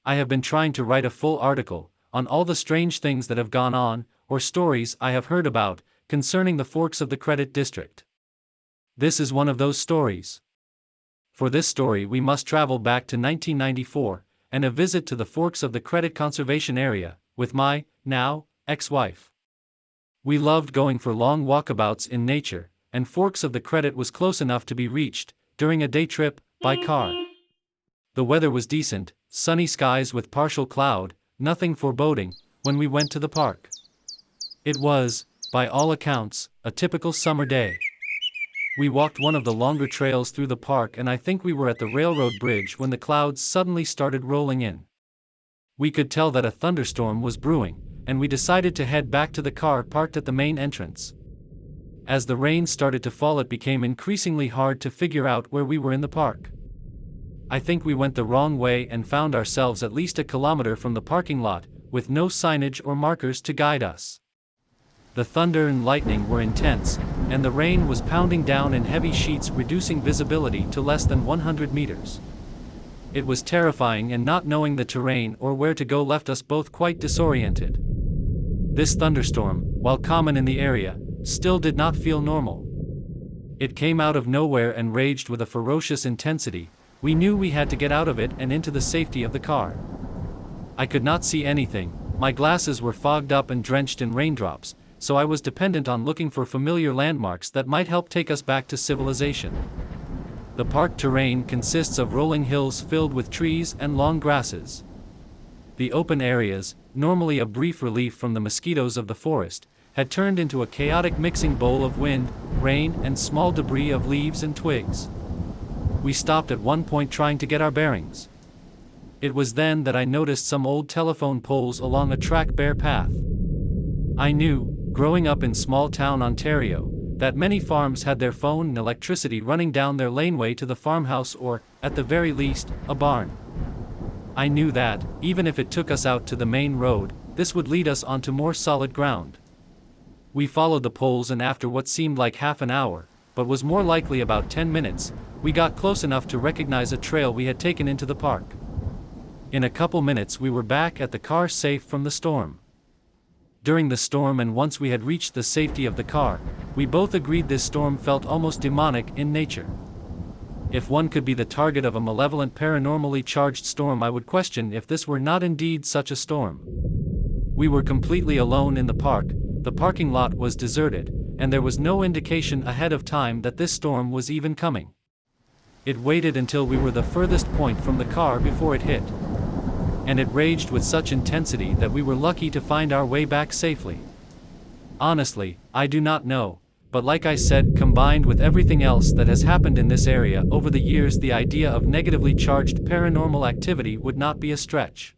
I have been trying to write a full article on all the strange things that have gone on, or stories I have heard about, concerning the Forks of the Credit District. This is one of those stories. For this story we must travel back to 1994, and a visit to the Forks of the Credit Conservation Area, with my, now, ex-wife. We loved going for long walkabouts in nature, and Forks of the Credit was close enough to be reached, during a day trip, by car. The weather was decent, sunny skies with partial cloud, nothing foreboding, when we went to the park. It was, by all accounts, a typical summer day. We walked one of the longer trails through the park, and I think we were at the railroad bridge when the clouds suddenly started rolling in. We could tell that a thunderstorm was brewing, and we decided to head back to the car parked at the main entrance. As the rain started to fall, it became increasingly hard to figure out where we were in the park. I think we went the wrong way and found ourselves at least a kilometer from the parking lot, with no signage or markers to guide us. The thunder and lightning were intense, and the rain was pounding down in heavy sheets, reducing visibility to less than 100 meters. It was terrifying, and not knowing the terrain or where to go left us both quite disoriented. This thunderstorm, while common in the area, still did not feel normal. It came out of nowhere and raged with a ferocious intensity. We knew we had to get out of it and into the safety of the car. I could not see anything, my glasses were fogged up and drenched in raindrops, so I was dependent on looking for familiar landmarks that might help take us back to civilization. The park terrain consists of rolling hills filled with trees and long grasses. The open areas, normally a brief relief from the mosquitoes of the forest, had turned into a chaotic mixing bowl of wind, rain, and small debris of leaves and twigs. We stopped at one point trying to get our bearings. It was then that I noticed some old telephone poles along a track-bare path. I knew, growing up in small-town Ontario, that many farms had their phone and electricity running down their laneway to the farmhouse or, at the very least, a barn. I knew that, even if it took us out to the main road, this would lead us onto more solid ground. We followed the poles, and after what seemed like half an hour, but was more likely about 10 minutes, we got close enough to recognize a trail we had taken into the park. In a couple minutes we were back at the car, safe from the storm. During the storm, and once we had reached the safety of the car, we both agreed this storm felt almost demonic in nature. If one could be the target of a malevolent, paranormally charged storm, I would question if this were not indeed such a storm. We were completely alone in the park, the parking lot was deserted, and there was no indication ahead of time that this storm was even coming. It waited until we were the furthest point from the car before it hit. And it raged with such intensity that we were lucky to find our way back safely. Honestly, I do not know, but like I said, combined with everything else that has happened in this area over the years, the idea of negatively charged paranormal activity would not be a stretch.